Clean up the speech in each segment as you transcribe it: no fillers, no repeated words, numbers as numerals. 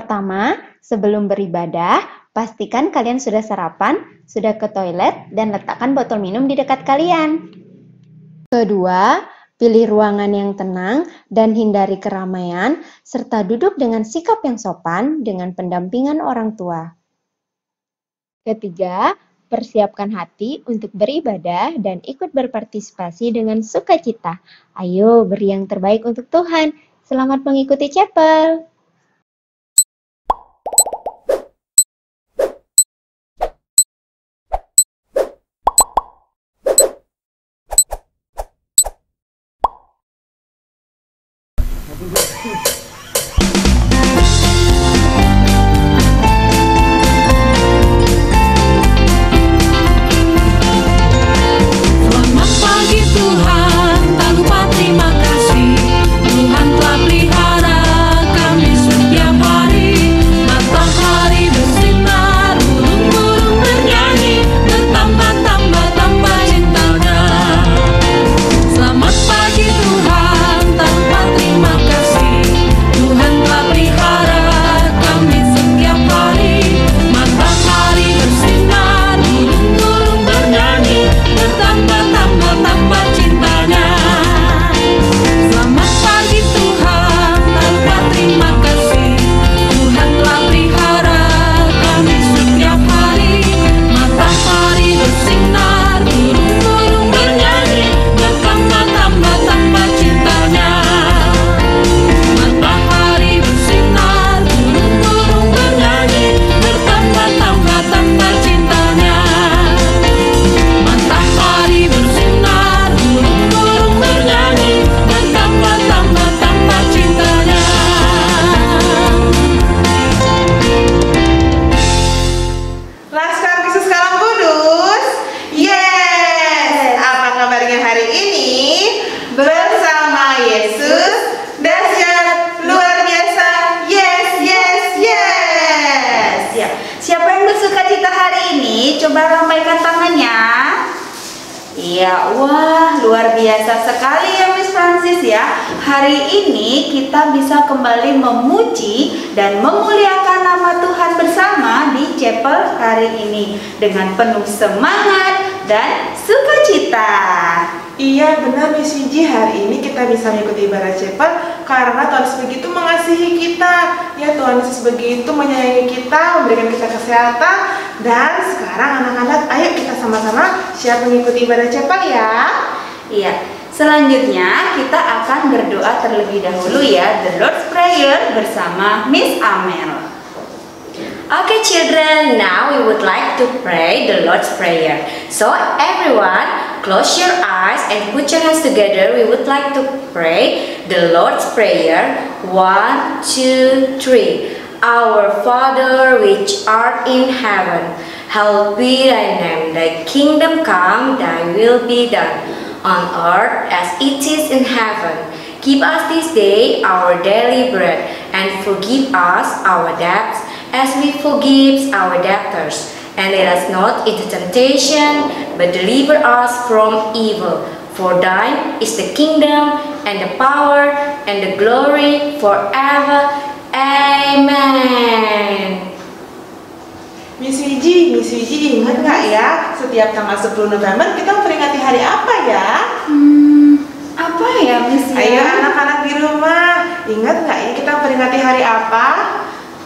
pertama, sebelum beribadah, pastikan kalian sudah sarapan, sudah ke toilet, dan letakkan botol minum di dekat kalian. Kedua, pilih ruangan yang tenang dan hindari keramaian, serta duduk dengan sikap yang sopan dengan pendampingan orang tua. Ketiga, persiapkan hati untuk beribadah dan ikut berpartisipasi dengan sukacita. Ayo, beri yang terbaik untuk Tuhan. Selamat mengikuti chapel. Selamat pagi Tuhan, tak lupa terima kasih. Tuhan telah pelihara kami setiap hari. Matahari bersinar, burung-burung bernyanyi, bertambah-tambah cintanya. Selamat pagi Tuhan, tak lupa terima kasih. Tuhan telah pelihara kami setiap hari. Matahari bersinar, burung-burung bernyanyi, bertambah cintanya. Selamat pagi Tuhan, tak lupa terima kasih. Tuhan telah pelihara kami setiap hari. Matahari bersinar, burung-burung bernyanyi, bertambah cintanya. Matahari bersinar, burung-burung bernyanyi, bertambah cintanya. Matahari bersinar, burung-burung bernyanyi, bertambah cintanya. Laskar Khusus Kalam Kudus. Yes! Apa kabarnya hari ini? Bersama Yesus, dahsyat, luar biasa. Yes, yes, yes. Ya. Siapa yang bersuka cita hari ini? Coba lambaikan tangannya. Iya, wah luar biasa sekali ya Miss Francis ya. Hari ini kita bisa kembali memuji dan memuliakan nama Tuhan bersama di chapel hari ini dengan penuh semangat dan sukacita. Iya benar Miss Wiji, hari ini kita bisa mengikuti ibadah chapel karena Tuhan Yesus begitu mengasihi kita. Ya, Tuhan Yesus begitu menyayangi kita, memberikan kita kesehatan. Dan sekarang anak-anak, ayo kita sama-sama siap mengikuti ibadah chapel ya. Iya, selanjutnya kita akan berdoa terlebih dahulu ya, The Lord's Prayer bersama Miss Amel. Okay, children, now we would like to pray the Lord's Prayer. So, everyone, close your eyes and put your hands together. We would like to pray the Lord's Prayer. 1, 2, 3. Our Father which art in heaven, hallowed be thy name. Thy kingdom come, thy will be done, on earth as it is in heaven. Give us this day our daily bread, and forgive us our debts, as we forgive our debtors. And lead us not into temptation, but deliver us from evil. For thine is the kingdom, and the power, and the glory forever. Amen. Miss Wiji ingat nggak ya, setiap tanggal 10 November kita memperingati hari apa ya? Apa ya, Miss? Ayo anak-anak di rumah, ingat nggak ya kita memperingati hari apa?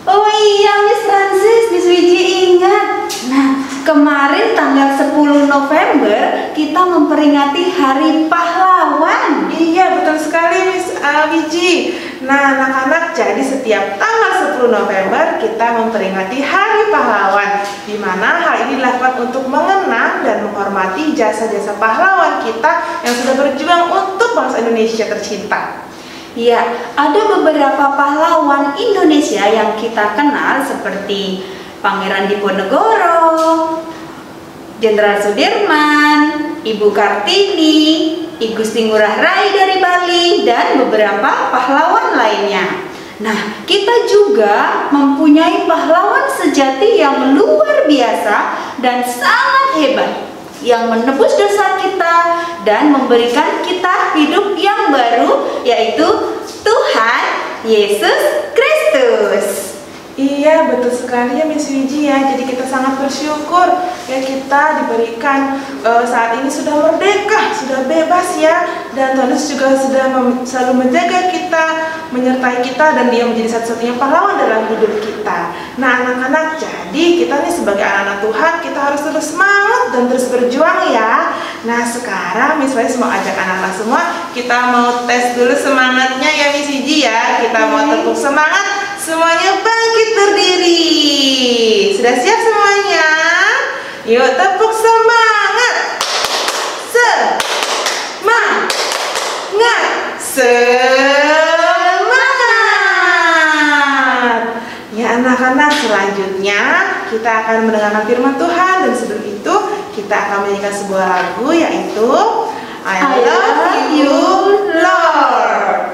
Oh iya, Miss Francis, Miss Wiji ingat. Nah, kemarin tanggal 10 November kita memperingati Hari Pahlawan. Iya betul sekali Miss Wiji. Nah anak-anak, jadi setiap tanggal 10 November kita memperingati Hari Pahlawan, di mana hal ini dilakukan untuk mengenang dan menghormati jasa-jasa pahlawan kita yang sudah berjuang untuk bangsa Indonesia tercinta. Ya, ada beberapa pahlawan Indonesia yang kita kenal seperti Pangeran Diponegoro, Jenderal Sudirman, Ibu Kartini, I Gusti Ngurah Rai dari Bali, dan beberapa pahlawan lainnya. Nah, kita juga mempunyai pahlawan sejati yang luar biasa dan sangat hebat, yang menebus dosa kita dan memberikan kita hidup yang baru, yaitu Tuhan Yesus Kristus. Iya, betul sekali ya Miss Wiji ya. Jadi kita sangat bersyukur ya kita diberikan saat ini sudah merdeka, sudah bebas ya. Dan Tuhan Yesus juga sudah selalu menjaga kita, menyertai kita, dan Dia menjadi satu-satunya pahlawan dalam hidup kita. Nah anak-anak, jadi kita nih sebagai anak-anak Tuhan, kita harus terus semangat dan terus berjuang ya. Nah sekarang Miss Wiji mau ajak anak-anak semua, kita mau tes dulu semangatnya ya Miss Wiji ya. Kita mau tepuk semangat. Semuanya bangkit berdiri. Sudah siap semuanya? Yuk tepuk semangat. Semangat. Ya anak-anak, selanjutnya kita akan mendengarkan firman Tuhan. Dan sebelum itu kita akan menyanyikan sebuah lagu, yaitu I Love You Lord.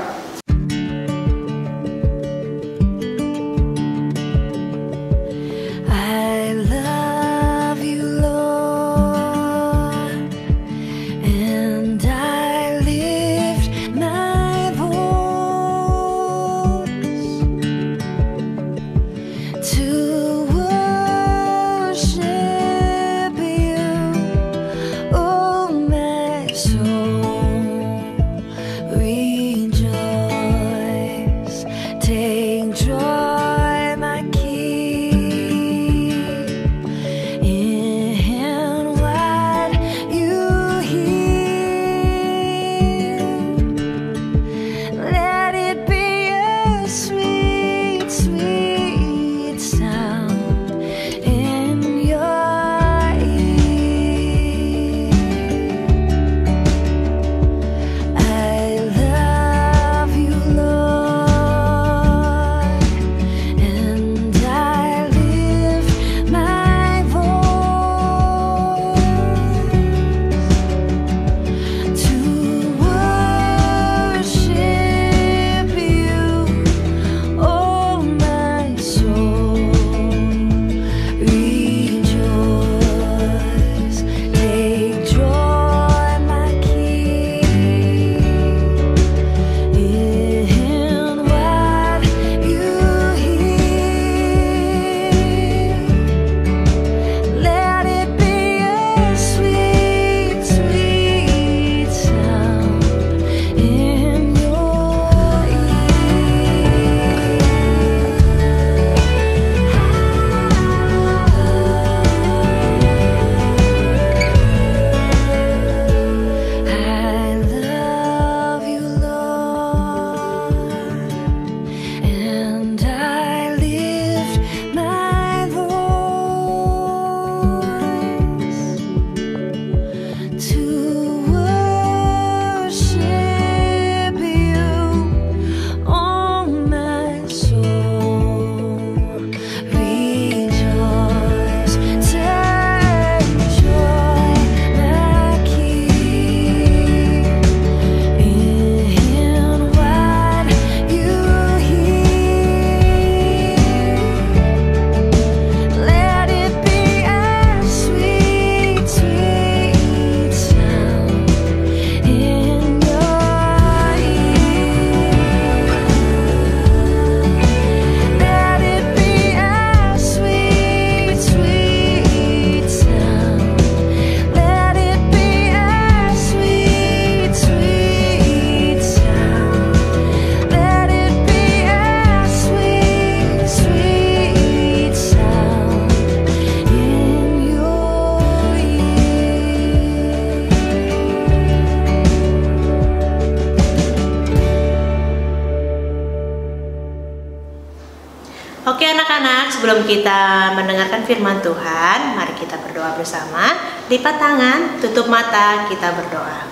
Oke anak-anak, sebelum kita mendengarkan firman Tuhan, mari kita berdoa bersama. Lipat tangan, tutup mata, kita berdoa.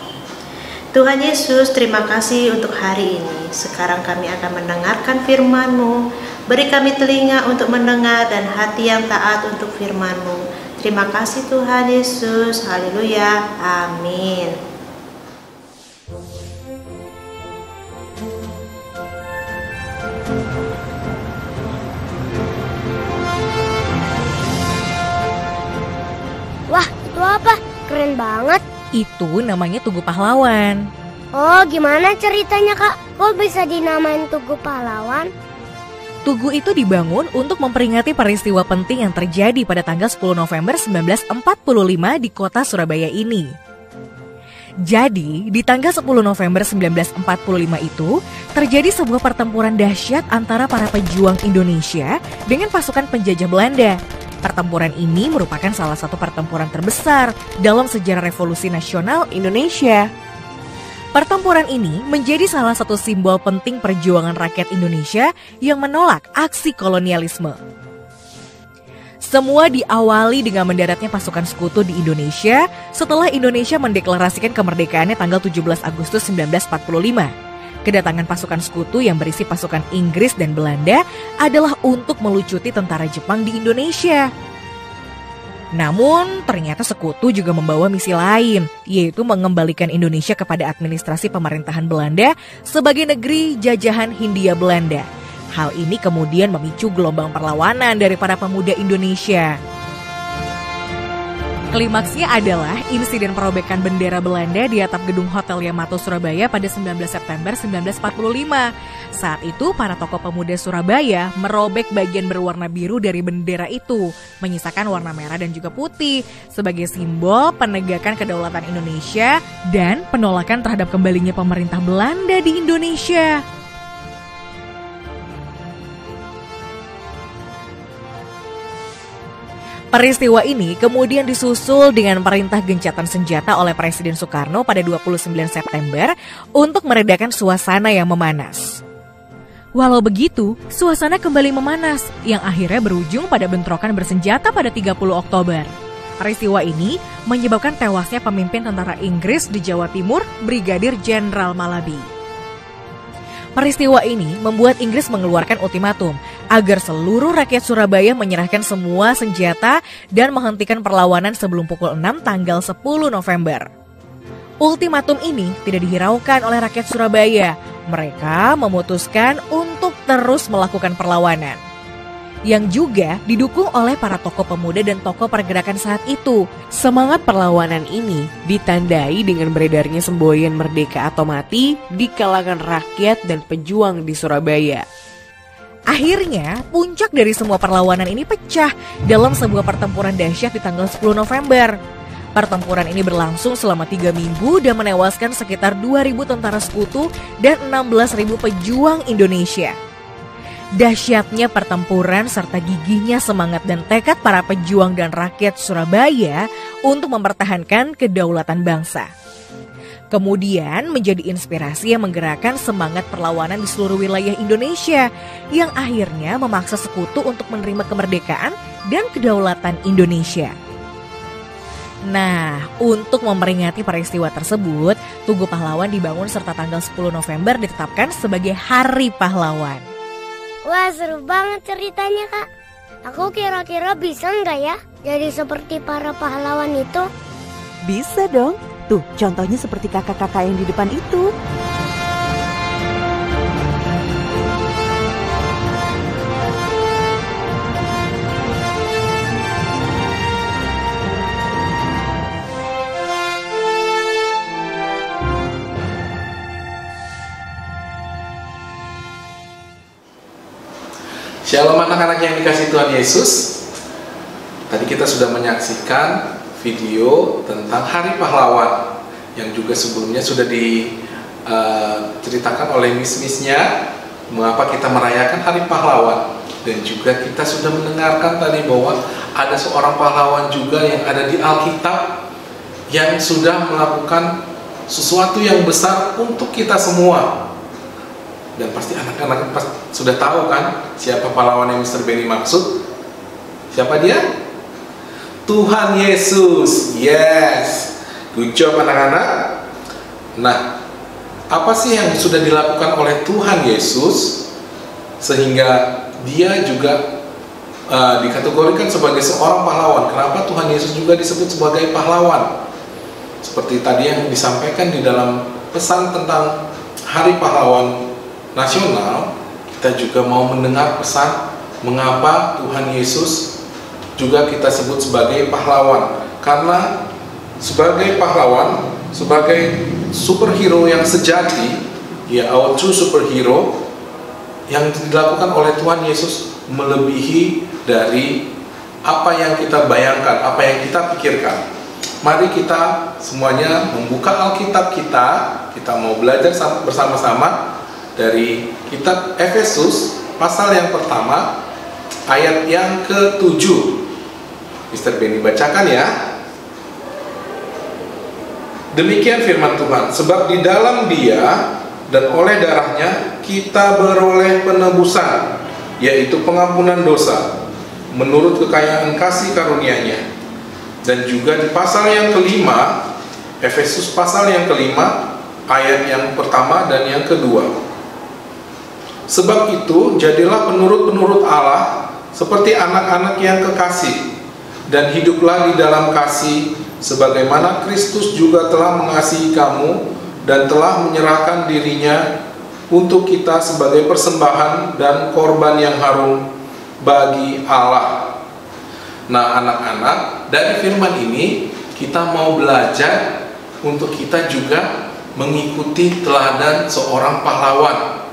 Tuhan Yesus, terima kasih untuk hari ini. Sekarang kami akan mendengarkan firman-Mu. Beri kami telinga untuk mendengar dan hati yang taat untuk firman-Mu. Terima kasih Tuhan Yesus. Haleluya. Amin. Wah, itu apa? Keren banget. Itu namanya Tugu Pahlawan. Oh, gimana ceritanya, Kak? Kok bisa dinamain Tugu Pahlawan? Tugu itu dibangun untuk memperingati peristiwa penting yang terjadi pada tanggal 10 November 1945 di kota Surabaya ini. Jadi, di tanggal 10 November 1945 itu, terjadi sebuah pertempuran dahsyat antara para pejuang Indonesia dengan pasukan penjajah Belanda. Pertempuran ini merupakan salah satu pertempuran terbesar dalam sejarah revolusi nasional Indonesia. Pertempuran ini menjadi salah satu simbol penting perjuangan rakyat Indonesia yang menolak aksi kolonialisme. Semua diawali dengan mendaratnya pasukan sekutu di Indonesia setelah Indonesia mendeklarasikan kemerdekaannya tanggal 17 Agustus 1945. Kedatangan pasukan sekutu yang berisi pasukan Inggris dan Belanda adalah untuk melucuti tentara Jepang di Indonesia. Namun, ternyata sekutu juga membawa misi lain, yaitu mengembalikan Indonesia kepada administrasi pemerintahan Belanda sebagai negeri jajahan Hindia Belanda. Hal ini kemudian memicu gelombang perlawanan dari para pemuda Indonesia. Klimaksnya adalah insiden perobekan bendera Belanda di atap gedung Hotel Yamato Surabaya pada 19 September 1945. Saat itu para tokoh pemuda Surabaya merobek bagian berwarna biru dari bendera itu, menyisakan warna merah dan juga putih sebagai simbol penegakan kedaulatan Indonesia dan penolakan terhadap kembalinya pemerintah Belanda di Indonesia. Peristiwa ini kemudian disusul dengan perintah gencatan senjata oleh Presiden Soekarno pada 29 September untuk meredakan suasana yang memanas. Walau begitu, suasana kembali memanas yang akhirnya berujung pada bentrokan bersenjata pada 30 Oktober. Peristiwa ini menyebabkan tewasnya pemimpin tentara Inggris di Jawa Timur, Brigadir Jenderal Malabi. Peristiwa ini membuat Inggris mengeluarkan ultimatum agar seluruh rakyat Surabaya menyerahkan semua senjata dan menghentikan perlawanan sebelum pukul 6 tanggal 10 November. Ultimatum ini tidak dihiraukan oleh rakyat Surabaya. Mereka memutuskan untuk terus melakukan perlawanan, yang juga didukung oleh para tokoh pemuda dan tokoh pergerakan saat itu. Semangat perlawanan ini ditandai dengan beredarnya semboyan merdeka atau mati di kalangan rakyat dan pejuang di Surabaya. Akhirnya, puncak dari semua perlawanan ini pecah dalam sebuah pertempuran dahsyat di tanggal 10 November. Pertempuran ini berlangsung selama 3 minggu dan menewaskan sekitar 2.000 tentara sekutu dan 16.000 pejuang Indonesia. Dahsyatnya pertempuran serta gigihnya semangat dan tekad para pejuang dan rakyat Surabaya untuk mempertahankan kedaulatan bangsa. Kemudian menjadi inspirasi yang menggerakkan semangat perlawanan di seluruh wilayah Indonesia yang akhirnya memaksa sekutu untuk menerima kemerdekaan dan kedaulatan Indonesia. Nah, untuk memperingati peristiwa tersebut, Tugu Pahlawan dibangun serta tanggal 10 November ditetapkan sebagai Hari Pahlawan. Wah, seru banget ceritanya, Kak. Aku kira-kira bisa nggak ya jadi seperti para pahlawan itu? Bisa dong. Tuh, contohnya seperti kakak-kakak yang di depan itu. Shalom anak-anak yang dikasihi Tuhan Yesus. Tadi kita sudah menyaksikan video tentang Hari Pahlawan yang juga sebelumnya sudah diceritakan oleh miss-missnya mengapa kita merayakan Hari Pahlawan, dan juga kita sudah mendengarkan tadi bahwa ada seorang pahlawan juga yang ada di Alkitab yang sudah melakukan sesuatu yang besar untuk kita semua. Dan pasti anak-anak sudah tahu kan siapa pahlawan yang Mr. Benny maksud? Siapa dia? Tuhan Yesus. Yes. Good job anak-anak. Nah, apa sih yang sudah dilakukan oleh Tuhan Yesus sehingga dia juga dikategorikan sebagai seorang pahlawan? Kenapa Tuhan Yesus juga disebut sebagai pahlawan? Seperti tadi yang disampaikan di dalam pesan tentang Hari Pahlawan Nasional, kita juga mau mendengar pesan mengapa Tuhan Yesus juga kita sebut sebagai pahlawan. Karena sebagai pahlawan, sebagai superhero yang sejati, ya, our true superhero, yang dilakukan oleh Tuhan Yesus melebihi dari apa yang kita bayangkan, apa yang kita pikirkan. Mari kita semuanya membuka Alkitab kita mau belajar bersama-sama dari kitab Efesus pasal yang pertama ayat yang ke-7. Mr. Benny bacakan ya. Demikian firman Tuhan, sebab di dalam Dia dan oleh darahnya kita beroleh penebusan, yaitu pengampunan dosa, menurut kekayaan kasih karunia-Nya. Dan juga di pasal yang kelima, Efesus pasal yang kelima, ayat yang pertama dan yang kedua. Sebab itu, jadilah penurut-penurut Allah, seperti anak-anak yang kekasih, dan hiduplah di dalam kasih, sebagaimana Kristus juga telah mengasihi kamu, dan telah menyerahkan dirinya untuk kita sebagai persembahan dan korban yang harum bagi Allah. Nah, anak-anak, dari firman ini kita mau belajar untuk kita juga mengikuti teladan seorang pahlawan.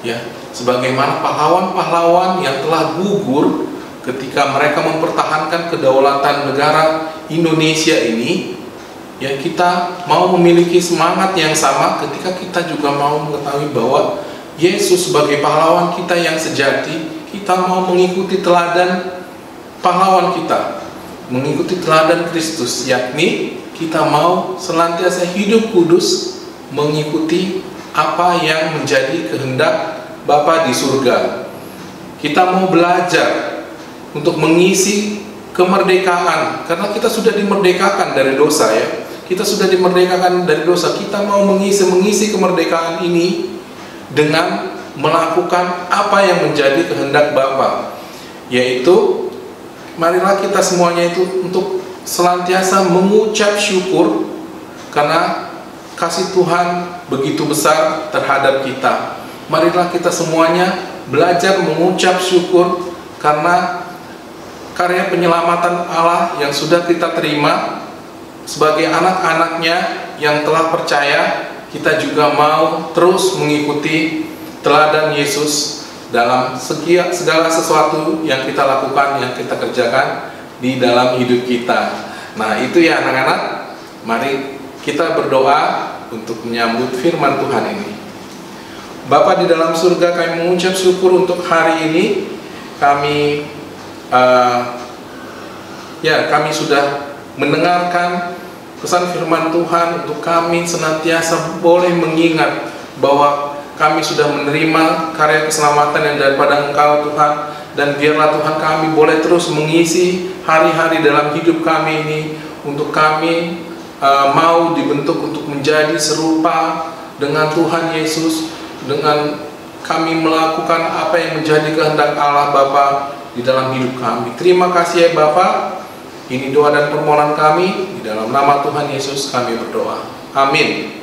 Ya, sebagaimana pahlawan-pahlawan yang telah gugur ketika mereka mempertahankan kedaulatan negara Indonesia ini, ya kita mau memiliki semangat yang sama ketika kita juga mau mengetahui bahwa Yesus sebagai pahlawan kita yang sejati, kita mau mengikuti teladan pahlawan kita, mengikuti teladan Kristus, yakni kita mau senantiasa hidup kudus, mengikuti apa yang menjadi kehendak Bapa di surga. Kita mau belajar untuk mengisi kemerdekaan, karena kita sudah dimerdekakan dari dosa ya. Kita sudah dimerdekakan dari dosa. Kita mau mengisi kemerdekaan ini dengan melakukan apa yang menjadi kehendak Bapa, yaitu marilah kita semuanya itu untuk senantiasa mengucap syukur karena kasih Tuhan begitu besar terhadap kita. Marilah kita semuanya belajar mengucap syukur karena karya penyelamatan Allah yang sudah kita terima sebagai anak-anaknya yang telah percaya. Kita juga mau terus mengikuti teladan Yesus dalam segala sesuatu yang kita lakukan, yang kita kerjakan di dalam hidup kita. Nah, itu ya anak-anak, mari kita berdoa untuk menyambut firman Tuhan ini. Bapa di dalam surga, kami mengucap syukur untuk hari ini. Kami kami sudah mendengarkan pesan firman Tuhan untuk kami senantiasa boleh mengingat bahwa kami sudah menerima karya keselamatan yang daripada Engkau Tuhan, dan biarlah Tuhan kami boleh terus mengisi hari-hari dalam hidup kami ini untuk kami mau dibentuk untuk menjadi serupa dengan Tuhan Yesus, dengan kami melakukan apa yang menjadi kehendak Allah Bapa di dalam hidup kami. Terima kasih ya Bapa. Ini doa dan permohonan kami, di dalam nama Tuhan Yesus kami berdoa. Amin.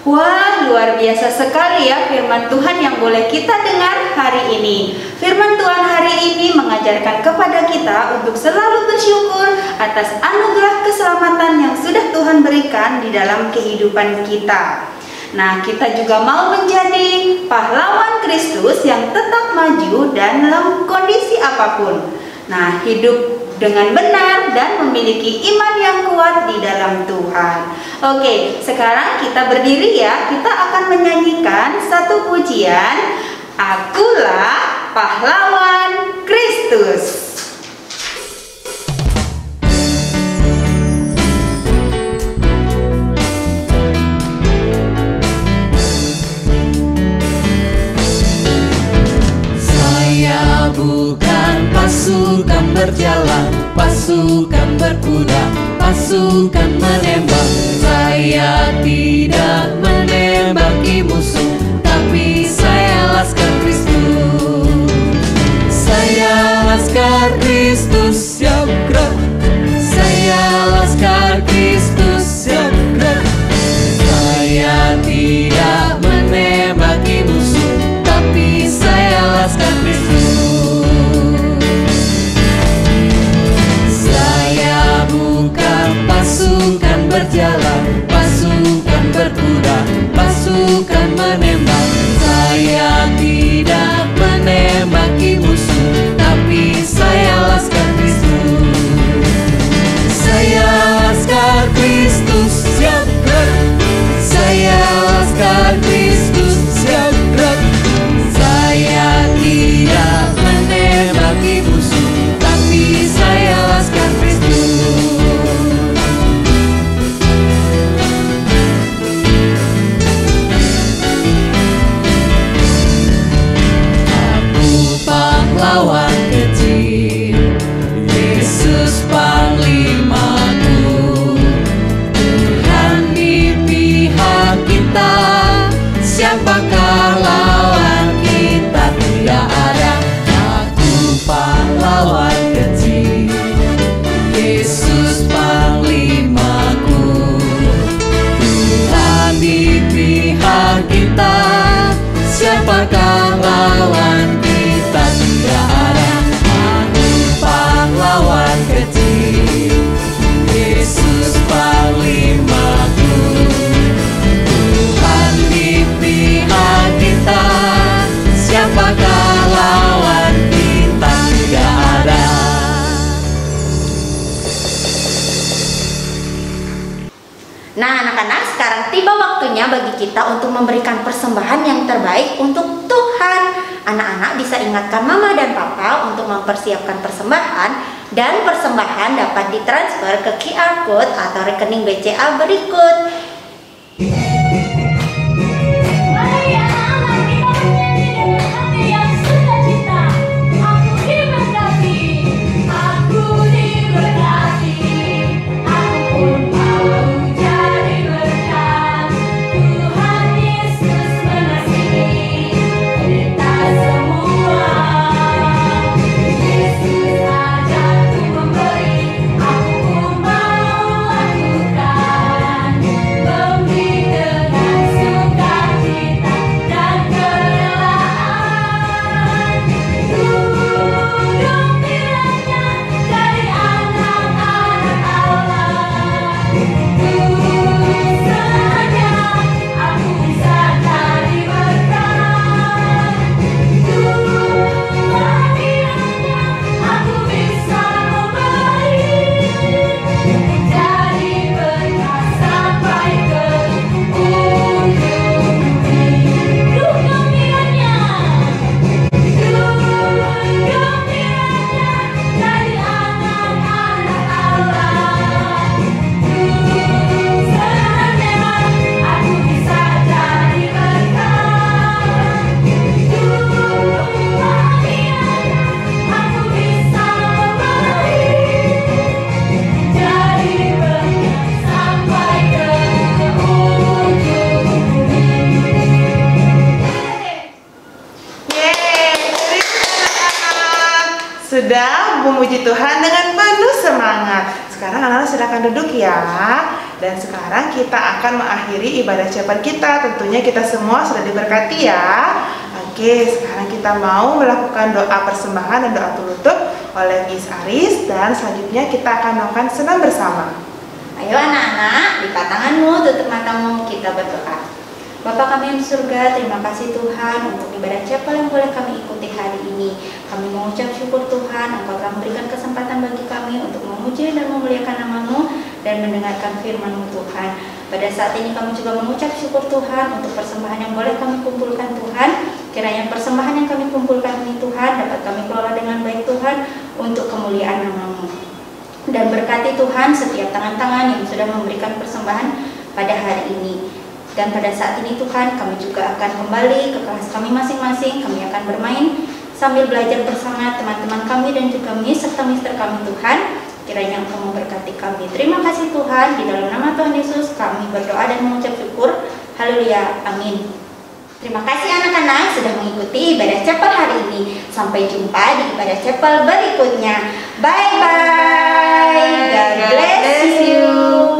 Wah, luar biasa sekali ya firman Tuhan yang boleh kita dengar hari ini. Firman Tuhan hari ini mengajarkan kepada kita untuk selalu bersyukur atas anugerah keselamatan yang sudah Tuhan berikan di dalam kehidupan kita. Nah, kita juga mau menjadi pahlawan Kristus yang tetap maju dan dalam kondisi apapun. Nah, hidup dengan benar dan memiliki iman yang kuat di dalam Tuhan. Oke, sekarang kita berdiri ya. Kita akan menyanyikan satu pujian, Akulah Pahlawan Kristus. Saya bukan pasukan berjalan, pasukan berkuda, pasukan menembak. Saya tidak menembaki musuh, tapi saya laskar Kristus. Saya laskar Kristus yang gerak. Saya laskar Kristus yang gerak. Saya tidak menembaki musuh, tapi saya laskar Kristus. Pasukan berjalan, pasukan berkuda, pasukan menembak. Saya anak-anak, sekarang tiba waktunya bagi kita untuk memberikan persembahan yang terbaik untuk Tuhan. Anak-anak bisa ingatkan mama dan papa untuk mempersiapkan persembahan, dan persembahan dapat ditransfer ke QR Code atau rekening BCA berikut. Sudah memuji Tuhan dengan penuh semangat. Sekarang anak-anak silakan duduk ya. Dan sekarang kita akan mengakhiri ibadah chapel kita. Tentunya kita semua sudah diberkati ya. Oke, sekarang kita mau melakukan doa persembahan dan doa tutup oleh Miss Aris. Dan selanjutnya kita akan melakukan senam bersama. Ayo anak-anak, lipat tanganmu, tutup matamu, kita berdoa. Bapa kami yang di surga, terima kasih Tuhan untuk ibadah chapel yang boleh kami ikuti hari ini. Kami mengucap syukur Tuhan, Engkau telah memberikan kesempatan bagi kami untuk memuji dan memuliakan nama-Mu dan mendengarkan firman-Mu Tuhan. Pada saat ini kami juga mengucap syukur Tuhan untuk persembahan yang boleh kami kumpulkan Tuhan. Kiranya persembahan yang kami kumpulkan ini Tuhan dapat kami kelola dengan baik Tuhan untuk kemuliaan nama-Mu. Dan berkati Tuhan setiap tangan-tangan yang sudah memberikan persembahan pada hari ini. Dan pada saat ini Tuhan, kami juga akan kembali ke kelas kami masing-masing. Kami akan bermain sambil belajar bersama teman-teman kami dan juga Miss serta Mister kami Tuhan. Kiranya Engkau memberkati kami. Terima kasih Tuhan, di dalam nama Tuhan Yesus kami berdoa dan mengucap syukur. Haleluya, amin. Terima kasih anak-anak sudah mengikuti ibadah chapel hari ini. Sampai jumpa di ibadah chapel berikutnya. Bye-bye. God bless you. you.